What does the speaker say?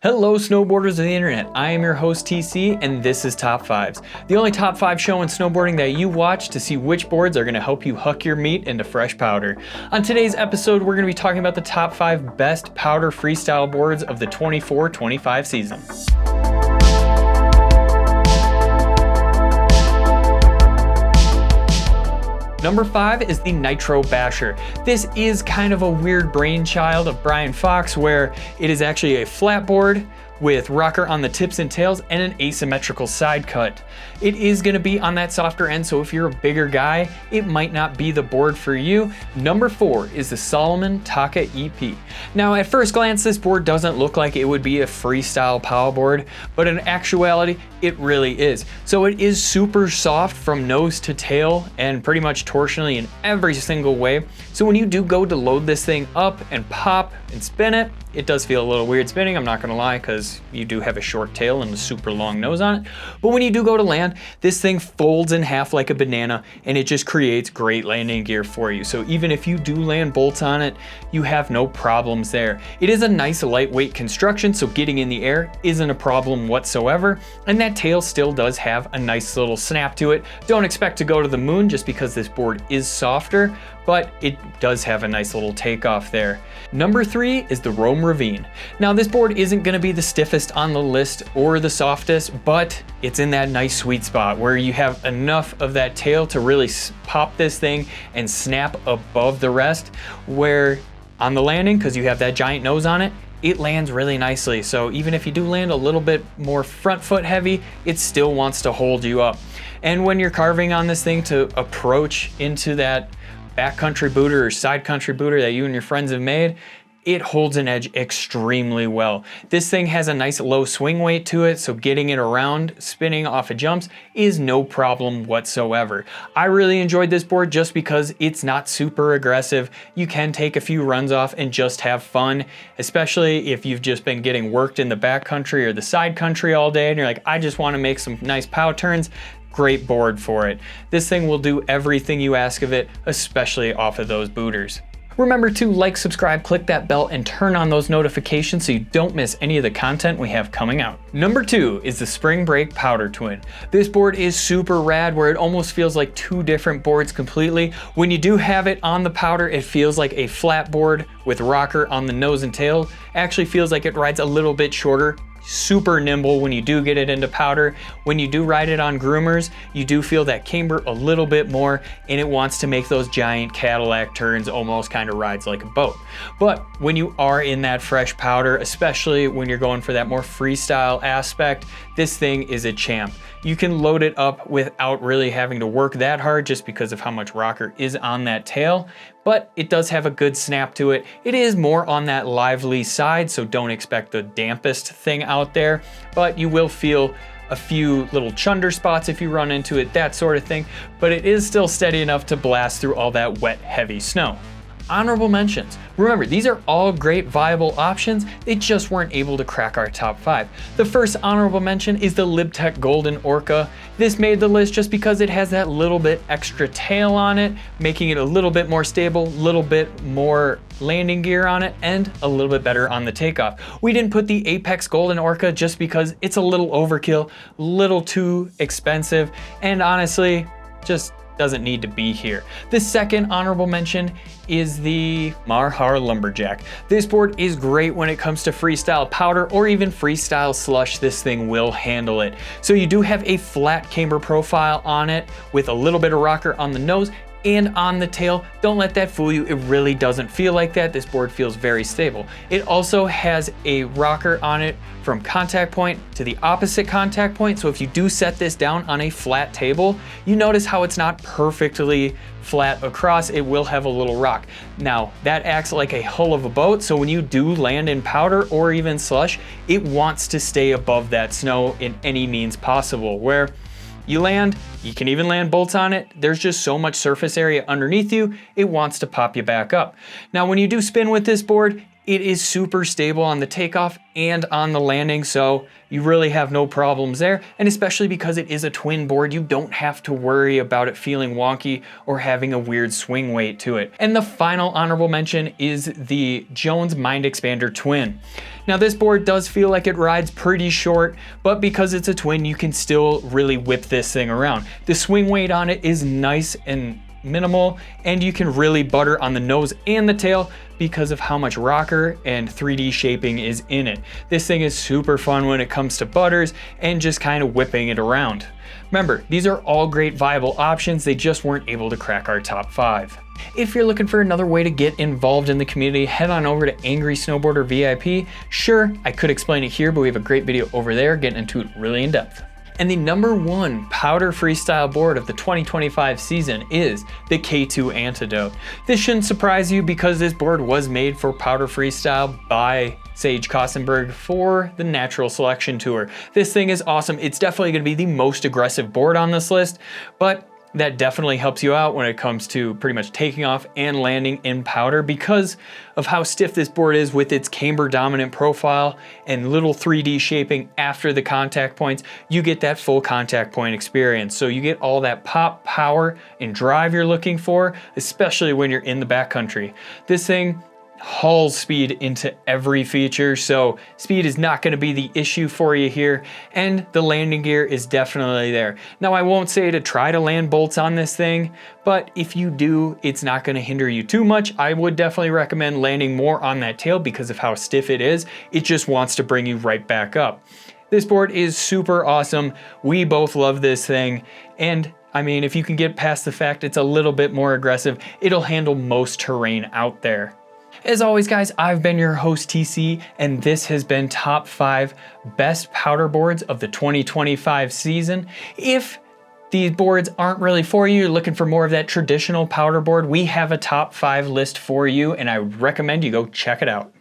Hello snowboarders of the internet, I am your host TC and this is Top 5s. The only top 5 show in snowboarding that you watch to see which boards are going to help you huck your meat into fresh powder. On today's episode we're going to be talking about the top 5 best powder freestyle boards of the 24-25 season. Number 5 is the Nitro Basher. This is kind of a weird brainchild of Brian Fox where it is actually a flat board with rocker on the tips and tails and an asymmetrical side cut. It is going to be on that softer end, so if you're a bigger guy, it might not be the board for you. Number 4 is the Salomon Taka EP. Now at first glance this board doesn't look like it would be a freestyle power board, but in actuality it really is. So it is super soft from nose to tail and pretty much torsionally in every single way. So when you do go to load this thing up and pop and spin it, it does feel a little weird spinning, I'm not gonna lie, because you do have a short tail and a super long nose on it. But when you do go to land, this thing folds in half like a banana and it just creates great landing gear for you. So even if you do land bolts on it, you have no problems there. It is a nice lightweight construction, so getting in the air isn't a problem whatsoever. And that tail still does have a nice little snap to it. Don't expect to go to the moon just because this board is softer, but it does have a nice little takeoff there. Number 3 is the Ravine. Now this board isn't gonna be the stiffest on the list or the softest, but it's in that nice sweet spot where you have enough of that tail to really pop this thing and snap above the rest, where on the landing, because you have that giant nose on it, it lands really nicely. So even if you do land a little bit more front foot heavy, it still wants to hold you up. And when you're carving on this thing to approach into that backcountry booter or side country booter that you and your friends have made, it holds an edge extremely well. This thing has a nice low swing weight to it, so getting it around, spinning off of jumps is no problem whatsoever. I really enjoyed this board just because it's not super aggressive. You can take a few runs off and just have fun, especially if you've just been getting worked in the backcountry or the side country all day and you're like, I just want to make some nice pow turns. Great board for it. This thing will do everything you ask of it, especially off of those booters. Remember to like, subscribe, click that bell, and turn on those notifications so you don't miss any of the content we have coming out. Number 2 is the Spring Break Powder Twin. This board is super rad where it almost feels like two different boards completely. When you do have it on the powder, it feels like a flat board with rocker on the nose and tail. Actually feels like it rides a little bit shorter. Super nimble when you do get it into powder. When you do ride it on groomers, you do feel that camber a little bit more and it wants to make those giant Cadillac turns, almost kind of rides like a boat. But when you are in that fresh powder, especially when you're going for that more freestyle aspect, this thing is a champ. You can load it up without really having to work that hard just because of how much rocker is on that tail, but it does have a good snap to it. It is more on that lively side, so don't expect the dampest thing out there, but you will feel a few little chunder spots if you run into it, that sort of thing, but it is still steady enough to blast through all that wet, heavy snow. Honorable mentions. Remember, these are all great viable options, they just weren't able to crack our top 5. The first honorable mention is the Libtech Golden Orca. This made the list just because it has that little bit extra tail on it, making it a little bit more stable, little bit more landing gear on it, and a little bit better on the takeoff. We didn't put the Apex Golden Orca just because it's a little overkill, little too expensive, and honestly, just doesn't need to be here. The second honorable mention is the Marhar Lumberjack. This board is great when it comes to freestyle powder or even freestyle slush. This thing will handle it. So you do have a flat camber profile on it with a little bit of rocker on the nose and on the tail. Don't let that fool you, it really doesn't feel like that. This board feels very stable. It also has a rocker on it from contact point to the opposite contact point, so if you do set this down on a flat table, you notice how it's not perfectly flat across, it will have a little rock. Now, that acts like a hull of a boat, so when you do land in powder or even slush, it wants to stay above that snow in any means possible, where you land, you can even land bolts on it, there's just so much surface area underneath you, it wants to pop you back up. Now when you do spin with this board, It is super stable on the takeoff and on the landing, so you really have no problems there. And especially because it is a twin board, you don't have to worry about it feeling wonky or having a weird swing weight to it. And the final honorable mention is the Jones Mind Expander Twin. Now this board does feel like it rides pretty short, but because it's a twin, you can still really whip this thing around. The swing weight on it is nice and minimal, and you can really butter on the nose and the tail because of how much rocker and 3D shaping is in it. This thing is super fun when it comes to butters and just kind of whipping it around. Remember, these are all great viable options, they just weren't able to crack our top 5. If you're looking for another way to get involved in the community, head on over to Angry Snowboarder VIP. Sure, I could explain it here, but we have a great video over there getting into it really in depth. And the #1 powder freestyle board of the 2025 season is the K2 Antidote. This shouldn't surprise you because this board was made for powder freestyle by Sage Kostenberg for the Natural Selection Tour. This thing is awesome. It's definitely going to be the most aggressive board on this list, but that definitely helps you out when it comes to pretty much taking off and landing in powder because of how stiff this board is with its camber dominant profile and little 3D shaping after the contact points. You get that full contact point experience. So you get all that pop, power, and drive you're looking for, especially when you're in the backcountry. This thing hauls speed into every feature, so speed is not going to be the issue for you here, and the landing gear is definitely there. Now I won't say to try to land bolts on this thing, but if you do, it's not going to hinder you too much. I would definitely recommend landing more on that tail because of how stiff it is. It just wants to bring you right back up. This board is super awesome. We both love this thing, and I mean, if you can get past the fact it's a little bit more aggressive, it'll handle most terrain out there. As always, guys, I've been your host, TC, and this has been Top 5 Best Powder Boards of the 2025 season. If these boards aren't really for you, you're looking for more of that traditional powder board, we have a Top 5 list for you, and I recommend you go check it out.